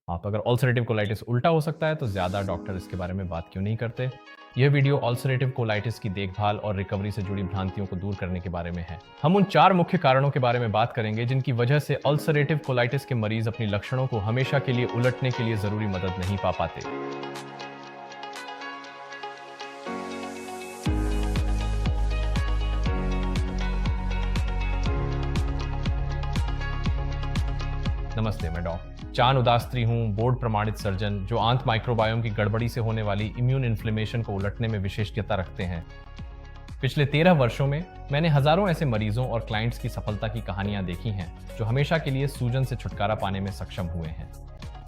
आप अगर ulcerative colitis उल्टा हो सकता है तो ज़्यादा डॉक्टर इसके बारे में बात क्यों नहीं करते। यह वीडियो अल्सरेटिव कोलाइटिस की देखभाल और रिकवरी से जुड़ी भ्रांतियों को दूर करने के बारे में है। हम उन 4 मुख्य कारणों के बारे में बात करेंगे जिनकी वजह से अल्सरेटिव कोलाइटिस के मरीज अपनी लक्षणों को हमेशा के लिए उलटने के लिए ज़रूरी मदद नहीं पा पाते। नमस्ते, मैं डॉक्टर चान उदास्त्री हूँ, बोर्ड प्रमाणित सर्जन जो आंत माइक्रोबायोम की गड़बड़ी से होने वाली इम्यून इन्फ्लेमेशन को उलटने में विशेषज्ञता रखते हैं। पिछले 13 वर्षों में मैंने हजारों ऐसे मरीजों और क्लाइंट्स की सफलता की कहानियां देखी हैं जो हमेशा के लिए सूजन से छुटकारा पाने में सक्षम हुए हैं।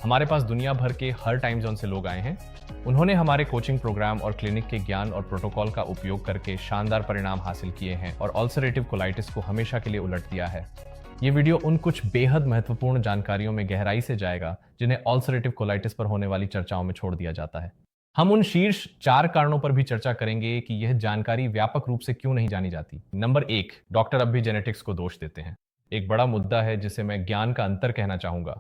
हमारे पास दुनिया भर के हर टाइम जोन से लोग आए हैं। उन्होंने हमारे कोचिंग प्रोग्राम और क्लिनिक के ज्ञान और प्रोटोकॉल का उपयोग करके शानदार परिणाम हासिल किए हैं और अल्सरेटिव कोलाइटिस को हमेशा के लिए उलट दिया है। ये वीडियो उन कुछ बेहद महत्वपूर्ण जानकारियों में गहराई से जाएगा जिन्हें अल्सरेटिव कोलाइटिस पर होने वाली चर्चाओं में छोड़ दिया जाता है। हम उन शीर्ष 4 कारणों पर भी चर्चा करेंगे कि यह जानकारी व्यापक रूप से क्यों नहीं जानी जाती। नंबर 1, डॉक्टर अब भी जेनेटिक्स को दोष देते हैं। एक बड़ा मुद्दा है जिसे मैं ज्ञान का अंतर कहना चाहूंगा।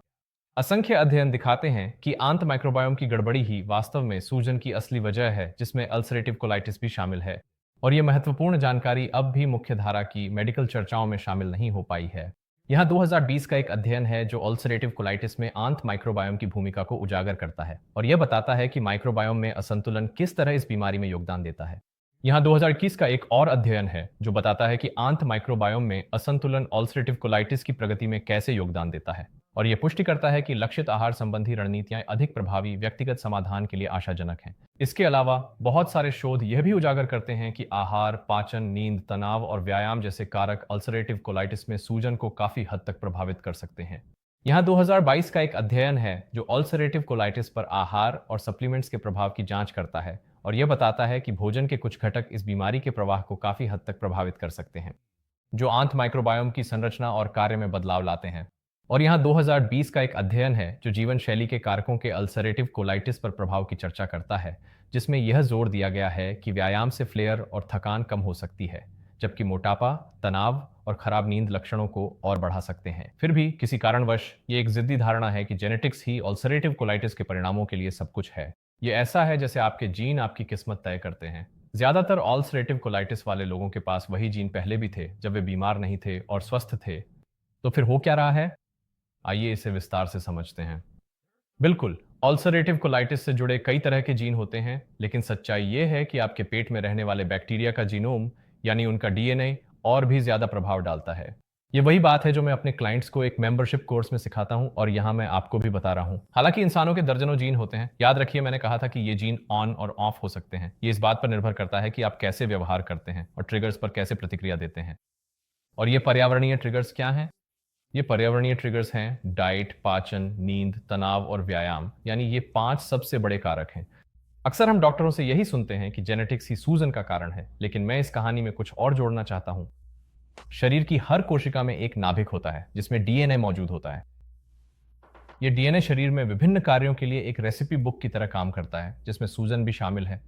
असंख्य अध्ययन दिखाते हैं कि आंत माइक्रोबायोम की गड़बड़ी ही वास्तव में सूजन की असली वजह है, जिसमें अल्सरेटिव कोलाइटिस भी शामिल है। और यह महत्वपूर्ण जानकारी अब भी मुख्य धारा की मेडिकल चर्चाओं में शामिल नहीं हो पाई है। यहाँ 2020 का एक अध्ययन है जो अल्सरेटिव कोलाइटिस में आंत माइक्रोबायोम की भूमिका को उजागर करता है और यह बताता है कि माइक्रोबायोम में असंतुलन किस तरह इस बीमारी में योगदान देता है। यहाँ 2021 का एक और अध्ययन है जो बताता है कि आंत माइक्रोबायोम में असंतुलन अल्सरेटिव कोलाइटिस की प्रगति में कैसे योगदान देता है और यह पुष्टि करता है कि लक्षित आहार संबंधी रणनीतियां अधिक प्रभावी व्यक्तिगत समाधान के लिए आशाजनक हैं। इसके अलावा बहुत सारे शोध यह भी उजागर करते हैं कि आहार, पाचन, नींद, तनाव और व्यायाम जैसे कारक अल्सरेटिव कोलाइटिस में सूजन को काफी हद तक प्रभावित कर सकते हैं। यहाँ 2022 का एक अध्ययन है जो अल्सरेटिव कोलाइटिस पर आहार और सप्लीमेंट्स के प्रभाव की जांच करता है और यह बताता है कि भोजन के कुछ घटक इस बीमारी के प्रवाह को काफी हद तक प्रभावित कर सकते हैं, जो आंत माइक्रोबायोम की संरचना और कार्य में बदलाव लाते हैं। और यहाँ 2020 का एक अध्ययन है जो जीवन शैली के कारकों के अल्सरेटिव कोलाइटिस पर प्रभाव की चर्चा करता है, जिसमें यह जोर दिया गया है कि व्यायाम से फ्लेयर और थकान कम हो सकती है, जबकि मोटापा, तनाव और खराब नींद लक्षणों को और बढ़ा सकते हैं। फिर भी किसी कारणवश ये एक जिद्दी धारणा है कि जेनेटिक्स ही अल्सरेटिव कोलाइटिस के परिणामों के लिए सब कुछ है। ये ऐसा है जैसे आपके जीन आपकी किस्मत तय करते हैं। ज्यादातर अल्सरेटिव कोलाइटिस वाले लोगों के पास वही जीन पहले भी थे जब वे बीमार नहीं थे और स्वस्थ थे। तो फिर हो क्या रहा है? आइए इसे विस्तार से समझते हैं। बिल्कुल, अल्सरेटिव कोलाइटिस से जुड़े कई तरह के जीन होते हैं, लेकिन सच्चाई यह है कि आपके पेट में रहने वाले बैक्टीरिया का जीनोम यानी उनका डीएनए और भी ज्यादा प्रभाव डालता है। ये वही बात है जो मैं अपने क्लाइंट्स को एक मेंबरशिप कोर्स में सिखाता हूं और यहां मैं आपको भी बता रहा हूं। हालांकि इंसानों के दर्जनों जीन होते हैं। याद रखिए, मैंने कहा था कि ये जीन ऑन और ऑफ हो सकते हैं। ये इस बात पर निर्भर करता है कि आप कैसे व्यवहार करते हैं और ट्रिगर्स पर कैसे प्रतिक्रिया देते हैं। और ये पर्यावरणीय ट्रिगर्स क्या हैं? ये पर्यावरणीय ट्रिगर्स हैं डाइट, पाचन, नींद, तनाव और व्यायाम, यानी ये 5 सबसे बड़े कारक हैं। अक्सर हम डॉक्टरों से यही सुनते हैं कि जेनेटिक्स ही सूजन का कारण है, लेकिन मैं इस कहानी में कुछ और जोड़ना चाहता हूं। शरीर की हर कोशिका में एक नाभिक होता है जिसमें डीएनए मौजूद होता है। ये डीएनए शरीर में विभिन्न कार्यों के लिए एक रेसिपी बुक की तरह काम करता है, जिसमें सूजन भी शामिल है।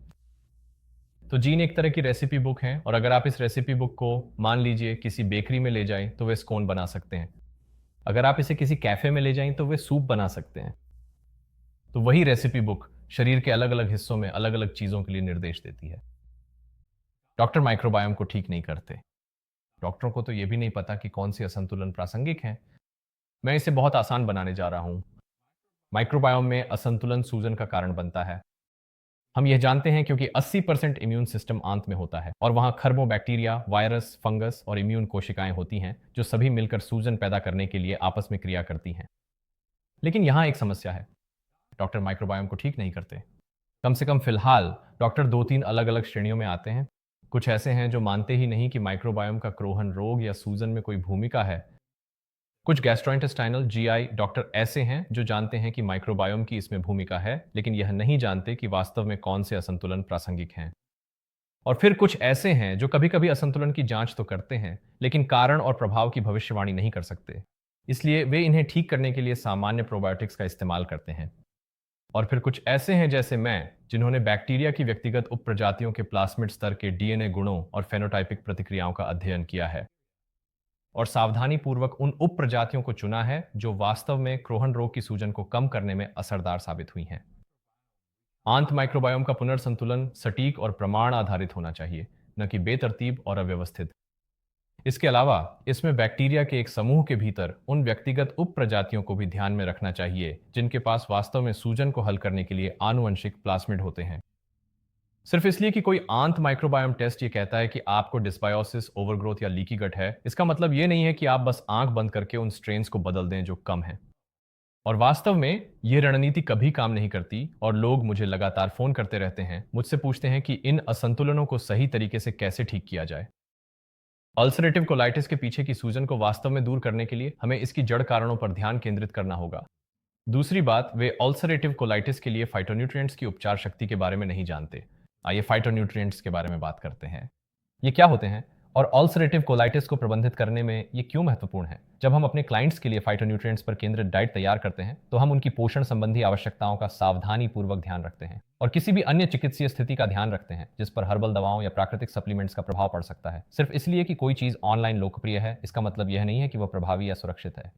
तो जीन एक तरह की रेसिपी बुक है और अगर आप इस रेसिपी बुक को मान लीजिए किसी बेकरी में ले जाएं तो वे स्कोन बना सकते हैं। अगर आप इसे किसी कैफे में ले जाएं तो वे सूप बना सकते हैं। तो वही रेसिपी बुक शरीर के अलग अलग हिस्सों में अलग अलग चीजों के लिए निर्देश देती है। डॉक्टर माइक्रोबायोम को ठीक नहीं करते। डॉक्टरों को तो यह भी नहीं पता कि कौन सी असंतुलन प्रासंगिक है। मैं इसे बहुत आसान बनाने जा रहा हूं। माइक्रोबायोम में असंतुलन सूजन का कारण बनता है। हम यह जानते हैं क्योंकि 80% इम्यून सिस्टम आंत में होता है और वहां खरबों बैक्टीरिया, वायरस, फंगस और इम्यून कोशिकाएं होती हैं जो सभी मिलकर सूजन पैदा करने के लिए आपस में क्रिया करती हैं। लेकिन यहां एक समस्या है, डॉक्टर माइक्रोबायोम को ठीक नहीं करते। कम से कम फिलहाल डॉक्टर 2-3 अलग अलग श्रेणियों में आते हैं। कुछ ऐसे हैं जो मानते ही नहीं कि माइक्रोबायोम का क्रोहन रोग या सूजन में कोई भूमिका है। कुछ गैस्ट्रोइंटेस्टाइनल जीआई डॉक्टर ऐसे हैं जो जानते हैं कि माइक्रोबायोम की इसमें भूमिका है, लेकिन यह नहीं जानते कि वास्तव में कौन से असंतुलन प्रासंगिक हैं। और फिर कुछ ऐसे हैं जो कभी कभी असंतुलन की जांच तो करते हैं, लेकिन कारण और प्रभाव की भविष्यवाणी नहीं कर सकते, इसलिए वे इन्हें ठीक करने के लिए सामान्य प्रोबायोटिक्स का इस्तेमाल करते हैं। और फिर कुछ ऐसे हैं जैसे मैं, जिन्होंने बैक्टीरिया की व्यक्तिगत उपप्रजातियों के प्लाज्मिड स्तर के डीएनए गुणों और फेनोटाइपिक प्रतिक्रियाओं का अध्ययन किया है। और सावधानीपूर्वक उन उप प्रजातियों को चुना है जो वास्तव में क्रोहन रोग की सूजन को कम करने में असरदार साबित हुई हैं। आंत माइक्रोबायोम का पुनर्संतुलन सटीक और प्रमाण आधारित होना चाहिए, न कि बेतरतीब और अव्यवस्थित। इसके अलावा इसमें बैक्टीरिया के एक समूह के भीतर उन व्यक्तिगत उप प्रजातियों को भी ध्यान में रखना चाहिए जिनके पास वास्तव में सूजन को हल करने के लिए आनुवंशिक प्लास्मिड होते हैं। सिर्फ इसलिए कि कोई आंत माइक्रोबायोम टेस्ट ये कहता है कि आपको डिस्बायोसिस, ओवरग्रोथ या लीकी गट है, इसका मतलब ये नहीं है कि आप बस आंख बंद करके उन स्ट्रेन्स को बदल दें जो कम है। और वास्तव में ये रणनीति कभी काम नहीं करती और लोग मुझे लगातार फोन करते रहते हैं, मुझसे पूछते हैं कि इन असंतुलनों को सही तरीके से कैसे ठीक किया जाए। अल्सरेटिव कोलाइटिस के पीछे की सूजन को वास्तव में दूर करने के लिए हमें इसकी जड़ कारणों पर ध्यान केंद्रित करना होगा। दूसरी बात, वे अल्सरेटिव कोलाइटिस के लिए फाइटोन्यूट्रिएंट्स की उपचार शक्ति के बारे में नहीं जानते। आइए फाइटोन्यूट्रिएंट्स के बारे में बात करते हैं। ये क्या होते हैं और अल्सरेटिव कोलाइटिस को प्रबंधित करने में ये क्यों महत्वपूर्ण है? जब हम अपने क्लाइंट्स के लिए फाइटोन्यूट्रिएंट्स पर केंद्रित डाइट तैयार करते हैं तो हम उनकी पोषण संबंधी आवश्यकताओं का सावधानीपूर्वक ध्यान रखते हैं और किसी भी अन्य चिकित्सीय स्थिति का ध्यान रखते हैं जिस पर हर्बल दवाओं या प्राकृतिक सप्लीमेंट्स का प्रभाव पड़ सकता है। सिर्फ इसलिए कि कोई चीज ऑनलाइन लोकप्रिय है, इसका मतलब यह नहीं है कि वह प्रभावी या सुरक्षित है।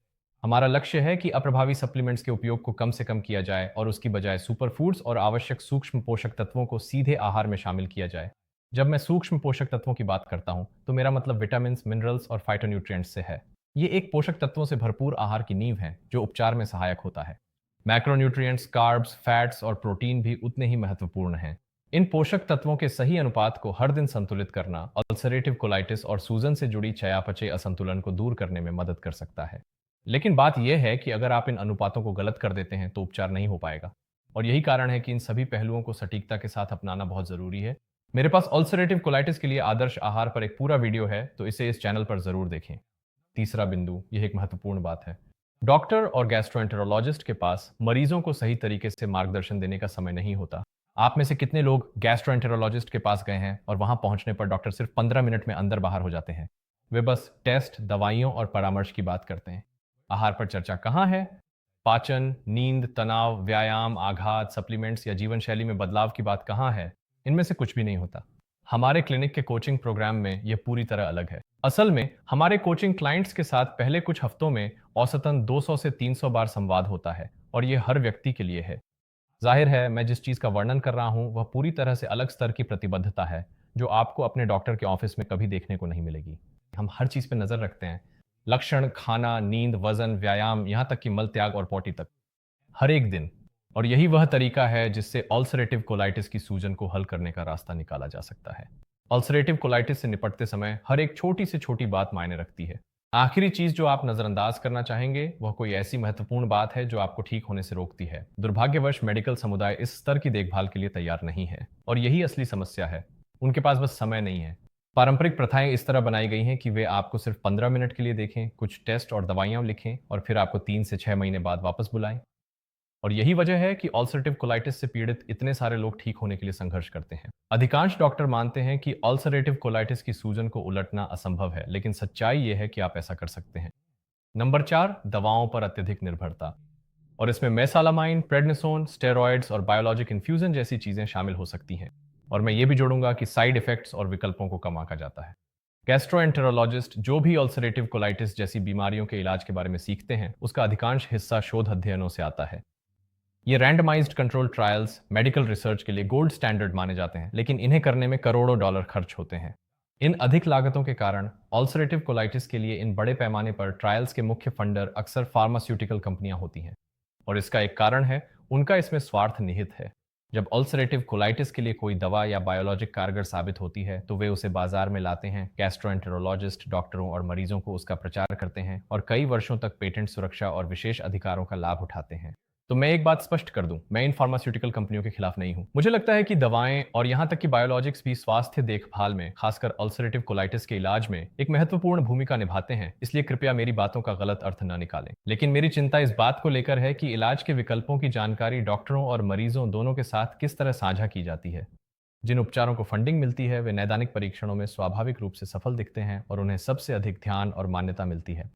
हमारा लक्ष्य है कि अप्रभावी सप्लीमेंट्स के उपयोग को कम से कम किया जाए और उसकी बजाय सुपरफूड्स और आवश्यक सूक्ष्म पोषक तत्वों को सीधे आहार में शामिल किया जाए। जब मैं सूक्ष्म पोषक तत्वों की बात करता हूं तो मेरा मतलब विटामिन, मिनरल्स और फाइटोन्यूट्रिएंट्स से है। ये एक पोषक तत्वों से भरपूर आहार की नींव है जो उपचार में सहायक होता है। मैक्रोन्यूट्रिएंट्स, कार्ब्स, फैट्स और प्रोटीन भी उतने ही महत्वपूर्ण हैं। इन पोषक तत्वों के सही अनुपात को हर दिन संतुलित करना अल्सरेटिव कोलाइटिस और सूजन से जुड़ी चयापचय असंतुलन को दूर करने में मदद कर सकता है। लेकिन बात यह है कि अगर आप इन अनुपातों को गलत कर देते हैं तो उपचार नहीं हो पाएगा। और यही कारण है कि इन सभी पहलुओं को सटीकता के साथ अपनाना बहुत जरूरी है। मेरे पास अल्सरेटिव कोलाइटिस के लिए आदर्श आहार पर एक पूरा वीडियो है, तो इसे इस चैनल पर जरूर देखें। तीसरा बिंदु, यह एक महत्वपूर्ण बात है। डॉक्टर और गैस्ट्रोएंटेरोलॉजिस्ट के पास मरीजों को सही तरीके से मार्गदर्शन देने का समय नहीं होता। आप में से कितने लोग गैस्ट्रोएंटेरोलॉजिस्ट के पास गए हैं और वहां पहुंचने पर डॉक्टर सिर्फ 15 मिनट में अंदर बाहर हो जाते हैं? वे बस टेस्ट, दवाइयों और परामर्श की बात करते हैं। आहार पर चर्चा कहाँ है? पाचन, नींद, तनाव, व्यायाम, आघात, सप्लीमेंट्स या जीवन शैली में बदलाव की बात कहाँ है? इनमें से कुछ भी नहीं होता। हमारे क्लिनिक के कोचिंग प्रोग्राम में यह पूरी तरह अलग है। असल में हमारे कोचिंग क्लाइंट्स के साथ पहले कुछ हफ्तों में औसतन 200 से 300 बार संवाद होता है और यह हर व्यक्ति के लिए है। जाहिर है, मैं जिस चीज का वर्णन कर रहा हूं वह पूरी तरह से अलग स्तर की प्रतिबद्धता है जो आपको अपने डॉक्टर के ऑफिस में कभी देखने को नहीं मिलेगी। हम हर चीज पर नजर रखते हैं, लक्षण, खाना, नींद, वजन, व्यायाम, यहां तक कि मल त्याग और पॉटी तक, हर एक दिन। और यही वह तरीका है जिससे अल्सरेटिव कोलाइटिस की सूजन को हल करने का रास्ता निकाला जा सकता है। अल्सरेटिव कोलाइटिस से निपटते समय हर एक छोटी से छोटी बात मायने रखती है। आखिरी चीज जो आप नजरअंदाज करना चाहेंगे वह कोई ऐसी महत्वपूर्ण बात है जो आपको ठीक होने से रोकती है। दुर्भाग्यवश मेडिकल समुदाय इस स्तर की देखभाल के लिए तैयार नहीं है और यही असली समस्या है। उनके पास बस समय नहीं है। पारंपरिक प्रथाएं इस तरह बनाई गई हैं कि वे आपको सिर्फ 15 मिनट के लिए देखें, कुछ टेस्ट और दवाइयां लिखें और फिर आपको 3 से 6 महीने बाद वापस बुलाएं। और यही वजह है कि अल्सरेटिव कोलाइटिस से पीड़ित इतने सारे लोग ठीक होने के लिए संघर्ष करते हैं। अधिकांश डॉक्टर मानते हैं कि अल्सरेटिव कोलाइटिस की सूजन को उलटना असंभव है, लेकिन सच्चाई यह है कि आप ऐसा कर सकते हैं। नंबर 4, दवाओं पर अत्यधिक निर्भरता। और इसमें मेसालामाइन, प्रेडनिसोन, स्टेरॉइड्स और बायोलॉजिक इन्फ्यूजन जैसी चीजें शामिल हो सकती हैं। और मैं ये भी जोड़ूंगा कि साइड इफेक्ट्स और विकल्पों को कम आंका जाता है। गैस्ट्रोएंटेरोलॉजिस्ट जो भी अल्सरेटिव कोलाइटिस जैसी बीमारियों के इलाज के बारे में सीखते हैं उसका अधिकांश हिस्सा शोध अध्ययनों से आता है। ये randomized control trials medical research के लिए गोल्ड स्टैंडर्ड माने जाते हैं, लेकिन इन्हें करने में करोड़ों डॉलर खर्च होते हैं। इन अधिक लागतों के कारण अल्सरेटिव कोलाइटिस के लिए इन बड़े पैमाने पर ट्रायल्स के मुख्य फंडर अक्सर फार्मास्यूटिकल कंपनियां होती हैं। और इसका एक कारण है उनका इसमें स्वार्थ निहित है। जब अल्सरेटिव कोलाइटिस के लिए कोई दवा या बायोलॉजिक कारगर साबित होती है तो वे उसे बाजार में लाते हैं, गैस्ट्रोएंटेरोलॉजिस्ट डॉक्टरों और मरीजों को उसका प्रचार करते हैं और कई वर्षों तक पेटेंट सुरक्षा और विशेष अधिकारों का लाभ उठाते हैं। तो मैं एक बात स्पष्ट कर दूं, मैं इन फार्मास्यूटिकल कंपनियों के खिलाफ नहीं हूं। मुझे लगता है कि दवाएं और यहां तक कि बायोलॉजिक्स भी स्वास्थ्य देखभाल में, खासकर अल्सरेटिव कोलाइटिस के इलाज में एक महत्वपूर्ण भूमिका निभाते हैं, इसलिए कृपया मेरी बातों का गलत अर्थ न निकालें। लेकिन मेरी चिंता इस बात को लेकर है कि इलाज के विकल्पों की जानकारी डॉक्टरों और मरीजों दोनों के साथ किस तरह साझा की जाती है। जिन उपचारों को फंडिंग मिलती है वे नैदानिक परीक्षणों में स्वाभाविक रूप से सफल दिखते हैं और उन्हें सबसे अधिक ध्यान और मान्यता मिलती है।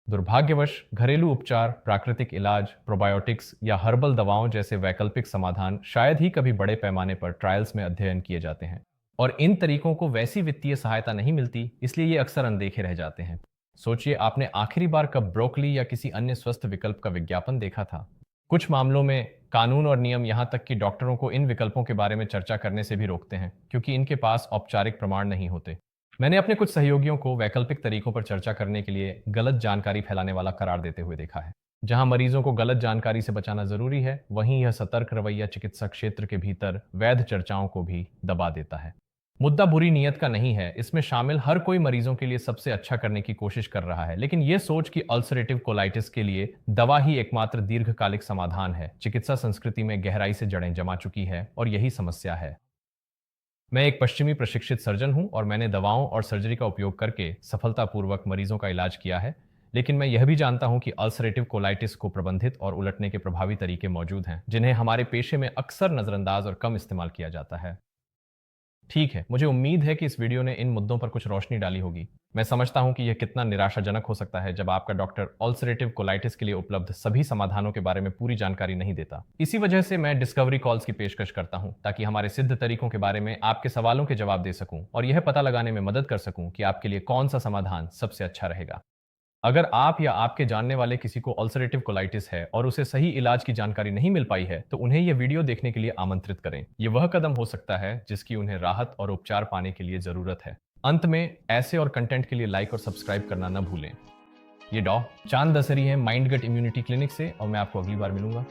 दुर्भाग्यवश घरेलू उपचार, प्राकृतिक इलाज, प्रोबायोटिक्स या हर्बल दवाओं जैसे वैकल्पिक समाधान शायद ही कभी बड़े पैमाने पर ट्रायल्स में अध्ययन किए जाते हैं और इन तरीकों को वैसी वित्तीय सहायता नहीं मिलती, इसलिए ये अक्सर अनदेखे रह जाते हैं। सोचिए, आपने आखिरी बार कब ब्रोकली या किसी अन्य स्वस्थ विकल्प का विज्ञापन देखा था? कुछ मामलों में कानून और नियम यहाँ तक कि डॉक्टरों को इन विकल्पों के बारे में चर्चा करने से भी रोकते हैं, क्योंकि इनके पास औपचारिक प्रमाण नहीं होते। मैंने अपने कुछ सहयोगियों को वैकल्पिक तरीकों पर चर्चा करने के लिए गलत जानकारी फैलाने वाला करार देते हुए देखा है। जहां मरीजों को गलत जानकारी से बचाना जरूरी है, वहीं यह सतर्क रवैया चिकित्सा क्षेत्र के भीतर वैध चर्चाओं को भी दबा देता है। मुद्दा बुरी नीयत का नहीं है, इसमें शामिल हर कोई मरीजों के लिए सबसे अच्छा करने की कोशिश कर रहा है, लेकिन यह सोच कि अल्सरेटिव कोलाइटिस के लिए दवा ही एकमात्र दीर्घकालिक समाधान है, चिकित्सा संस्कृति में गहराई से जड़ें जमा चुकी है और यही समस्या है। मैं एक पश्चिमी प्रशिक्षित सर्जन हूं और मैंने दवाओं और सर्जरी का उपयोग करके सफलतापूर्वक मरीजों का इलाज किया है, लेकिन मैं यह भी जानता हूं कि अल्सरेटिव कोलाइटिस को प्रबंधित और उलटने के प्रभावी तरीके मौजूद हैं, जिन्हें हमारे पेशे में अक्सर नजरअंदाज और कम इस्तेमाल किया जाता है। ठीक है, मुझे उम्मीद है कि इस वीडियो ने इन मुद्दों पर कुछ रोशनी डाली होगी। मैं समझता हूं कि यह कितना निराशाजनक हो सकता है जब आपका डॉक्टर अल्सरेटिव कोलाइटिस के लिए उपलब्ध सभी समाधानों के बारे में पूरी जानकारी नहीं देता। इसी वजह से मैं डिस्कवरी कॉल्स की पेशकश करता हूं, ताकि हमारे सिद्ध तरीकों के बारे में आपके सवालों के जवाब दे सकूं और यह पता लगाने में मदद कर सकूं कि आपके लिए कौन सा समाधान सबसे अच्छा रहेगा। अगर आप या आपके जानने वाले किसी को अल्सरेटिव कोलाइटिस है और उसे सही इलाज की जानकारी नहीं मिल पाई है, तो उन्हें यह वीडियो देखने के लिए आमंत्रित करें। यह वह कदम हो सकता है जिसकी उन्हें राहत और उपचार पाने के लिए जरूरत है। अंत में, ऐसे और कंटेंट के लिए लाइक और सब्सक्राइब करना न भूलें। ये डॉ चांद दसरी है माइंड गट इम्यूनिटी क्लिनिक से, और मैं आपको अगली बार मिलूंगा।